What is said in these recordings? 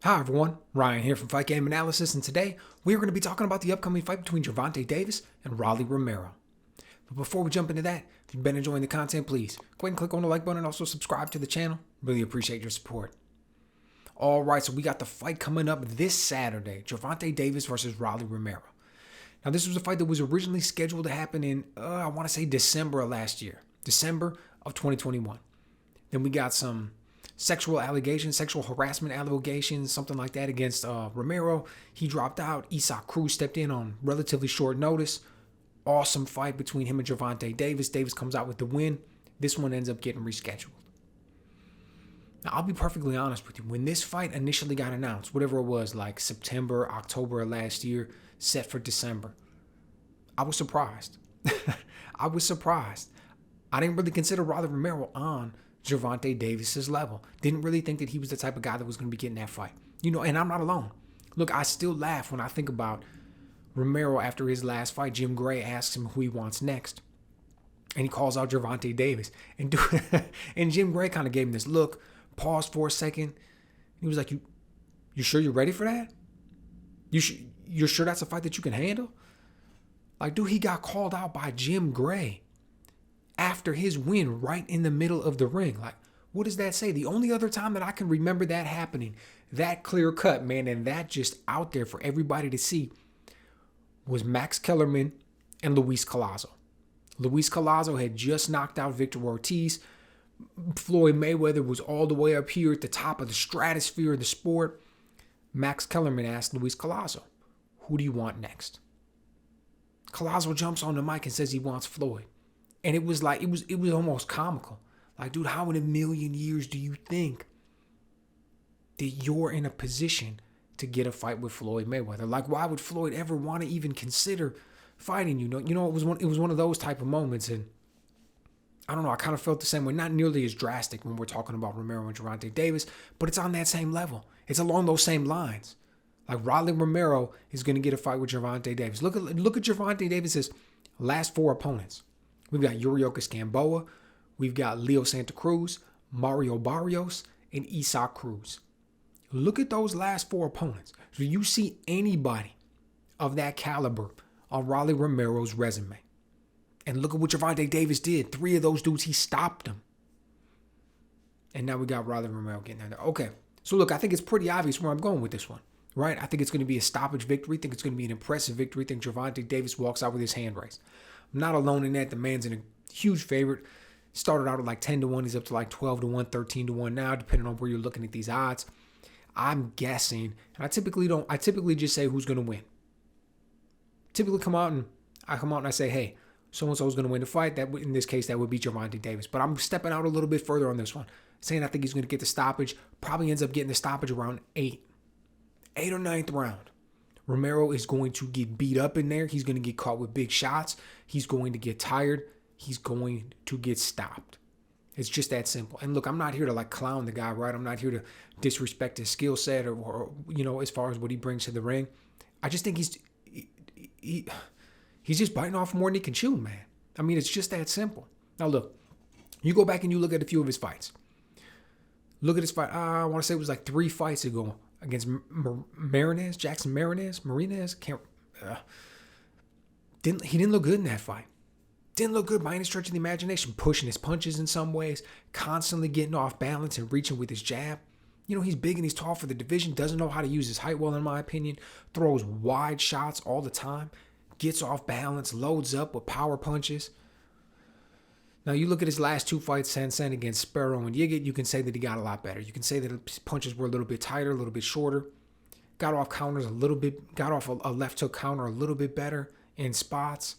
Hi everyone, Ryan here from Fight Game Analysis, and today we are going to be talking about the upcoming fight between Gervonta Davis and Rolly Romero. But before we jump into that, if you've been enjoying the content, please go ahead and click on the like button and also subscribe to the channel. Really appreciate your support. Alright, so we got the fight coming up this Saturday, Gervonta Davis versus Rolly Romero. Now this was a fight that was originally scheduled to happen in, I want to say December of last year, December of 2021. Then we got some sexual allegations, sexual harassment allegations, something like that against Romero. He dropped out. Isaac Cruz stepped in on relatively short notice. Awesome fight between him and Gervonta Davis. Davis comes out with the win. This one ends up getting rescheduled. Now, I'll be perfectly honest with you. When this fight initially got announced, whatever it was, like September, October of last year, set for December, I was surprised. I was surprised. I didn't really consider Rolly Romero on Gervonta Davis's level. Didn't really think that he was the type of guy that was going to be getting that fight. And I'm not alone. Look, I still laugh when I think about Romero after his last fight. Jim Gray asks him who he wants next, and he calls out Gervonta Davis. And Jim Gray kind of gave him this look, paused for a second. He was like, "You sure you're ready for that? You're sure that's a fight that you can handle?" Like, dude, he got called out by Jim Gray after his win right in the middle of the ring. Like, what does that say? The only other time that I can remember that happening, that clear cut, man, and that just out there for everybody to see, was Max Kellerman and Luis Collazo. Luis Collazo had just knocked out Victor Ortiz. Floyd Mayweather was all the way up here at the top of the stratosphere of the sport. Max Kellerman asked Luis Collazo, "Who do you want next?" Collazo jumps on the mic and says he wants Floyd. And it was like, it was almost comical. Like, dude, how in a million years do you think that you're in a position to get a fight with Floyd Mayweather? Like, why would Floyd ever want to even consider fighting you? It was one of those type of moments. And I don't know, I kind of felt the same way. Not nearly as drastic when we're talking about Romero and Gervonta Davis, but it's on that same level. It's along those same lines. Like, Rolly Romero is going to get a fight with Gervonta Davis. Look at Gervonta Davis's last four opponents. We've got Yuriorkis Gamboa, we've got Leo Santa Cruz, Mario Barrios, and Isaac Cruz. Look at those last four opponents. Do you see anybody of that caliber on Rolly Romero's resume? And look at what Gervonta Davis did. Three of those dudes, he stopped them. And now we got Rolly Romero getting there. Okay, so look, I think it's pretty obvious where I'm going with this one, right? I think it's going to be a stoppage victory. I think it's going to be an impressive victory. I think Gervonta Davis walks out with his hand raised. I'm not alone in that. The man's in a huge favorite. Started out at like 10-1. He's up to like 12-1, 13-1 now, depending on where you're looking at these odds. I'm guessing, and I typically just say who's going to win. Typically come out and I say, hey, so-and-so is going to win the fight. In this case, that would be Gervonta Davis. But I'm stepping out a little bit further on this one, saying I think he's going to get the stoppage. Probably ends up getting the stoppage around 8th or 9th round. Romero is going to get beat up in there. He's going to get caught with big shots. He's going to get tired. He's going to get stopped. It's just that simple. And look, I'm not here to like clown the guy, right? I'm not here to disrespect his skill set or as far as what he brings to the ring. I just think he's just biting off more than he can chew, man. I mean, it's just that simple. Now look, you go back and you look at a few of his fights. Look at his fight. I want to say it was like 3 fights ago against Jackson Marinez. He didn't look good in that fight. Didn't look good by any stretch of the imagination. Pushing his punches in some ways. Constantly getting off balance and reaching with his jab. He's big and he's tall for the division. Doesn't know how to use his height well, in my opinion. Throws wide shots all the time. Gets off balance. Loads up with power punches. Now, you look at his last 2 fights, Sansan against Sparrow and Yigit, you can say that he got a lot better. You can say that his punches were a little bit tighter, a little bit shorter. Got off counters a little bit, got off a left hook counter a little bit better in spots.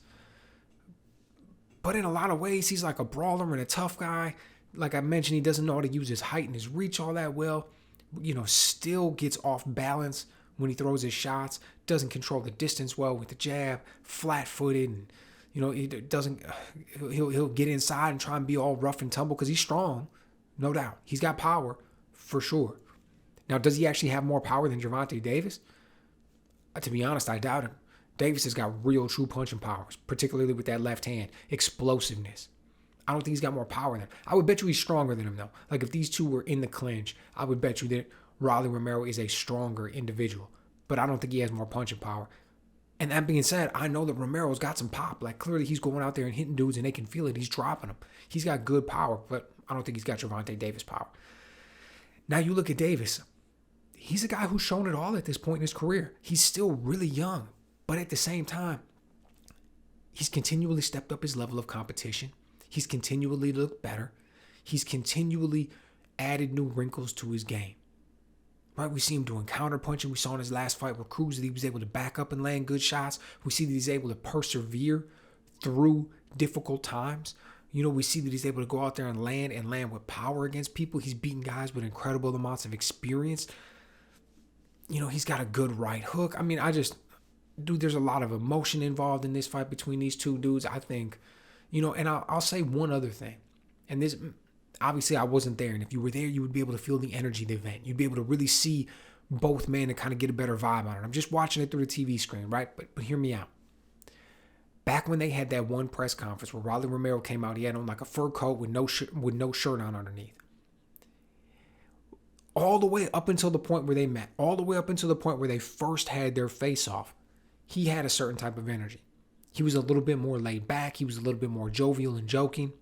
But in a lot of ways, he's like a brawler and a tough guy. Like I mentioned, he doesn't know how to use his height and his reach all that well. Still gets off balance when he throws his shots. Doesn't control the distance well with the jab. Flat-footed and he doesn't. He'll get inside and try and be all rough and tumble because he's strong, no doubt. He's got power for sure. Now, does he actually have more power than Gervonta Davis? To be honest, I doubt him. Davis has got real, true punching powers, particularly with that left hand, explosiveness. I don't think he's got more power than him. I would bet you he's stronger than him, though. Like, if these two were in the clinch, I would bet you that Rolly Romero is a stronger individual, but I don't think he has more punching power. And that being said, I know that Romero's got some pop. Like, clearly he's going out there and hitting dudes and they can feel it. He's dropping them. He's got good power, but I don't think he's got Gervonta Davis power. Now you look at Davis. He's a guy who's shown it all at this point in his career. He's still really young, but at the same time, he's continually stepped up his level of competition. He's continually looked better. He's continually added new wrinkles to his game. Right, we see him doing counter punching. We saw in his last fight with Cruz that he was able to back up and land good shots. We see that he's able to persevere through difficult times. You know, we see that he's able to go out there and land with power against people. He's beating guys with incredible amounts of experience. You know, he's got a good right hook. I mean, dude, there's a lot of emotion involved in this fight between these two dudes. I think, you know, and I'll say one other thing. And this, obviously I wasn't there. And if you were there, you would be able to feel the energy of the event. You'd be able to really see both men and kind of get a better vibe on it. I'm just watching it through the TV screen, right? But hear me out. Back when they had that one press conference where Rolly Romero came out, he had on like a fur coat with no shirt on underneath. All the way up until the point where they met, all the way up until the point where they first had their face-off, he had a certain type of energy. He was a little bit more laid back. He was a little bit more jovial and joking.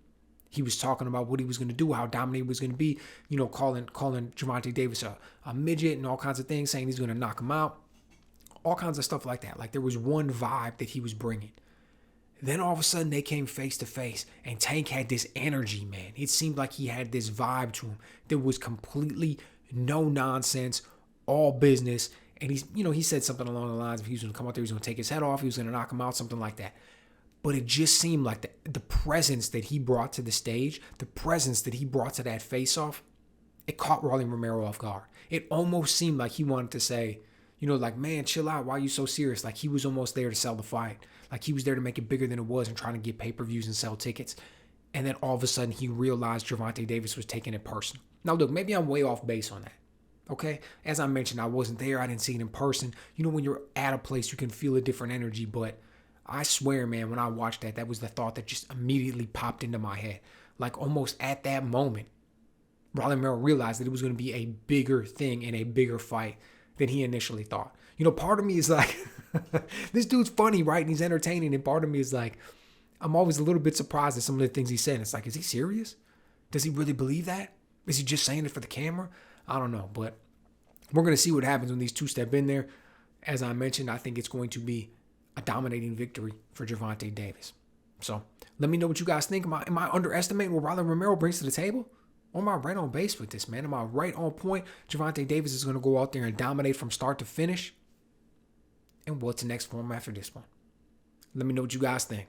He was talking about what he was going to do, how dominant he was going to be, you know, calling Gervonta Davis a midget and all kinds of things, saying he's going to knock him out, all kinds of stuff like that. Like, there was one vibe that he was bringing. Then all of a sudden they came face to face, and Tank had this energy, man. It seemed like he had this vibe to him that was completely no nonsense, all business. And he said something along the lines of he was going to come out there, he was going to take his head off, he was going to knock him out, something like that. But it just seemed like the presence that he brought to the stage, the presence that he brought to that face-off, it caught Rolly Romero off guard. It almost seemed like he wanted to say, you know, like, man, chill out. Why are you so serious? Like, he was almost there to sell the fight. Like, he was there to make it bigger than it was and trying to get pay-per-views and sell tickets. And then all of a sudden he realized Gervonta Davis was taking it personal. Now, look, maybe I'm way off base on that. Okay? As I mentioned, I wasn't there. I didn't see it in person. You know, when you're at a place, you can feel a different energy, but I swear, man, when I watched that was the thought that just immediately popped into my head. Like, almost at that moment, Rolly Romero realized that it was going to be a bigger thing and a bigger fight than he initially thought. You know, part of me is like, this dude's funny, right? And he's entertaining. And part of me is like, I'm always a little bit surprised at some of the things he said. It's like, is he serious? Does he really believe that? Is he just saying it for the camera? I don't know. But we're going to see what happens when these two step in there. As I mentioned, I think it's going to be a dominating victory for Gervonta Davis. So let me know what you guys think. Am I underestimating what Rolly Romero brings to the table? Or am I right on base with this, man? Am I right on point? Gervonta Davis is going to go out there and dominate from start to finish. And what's the next form after this one? Let me know what you guys think.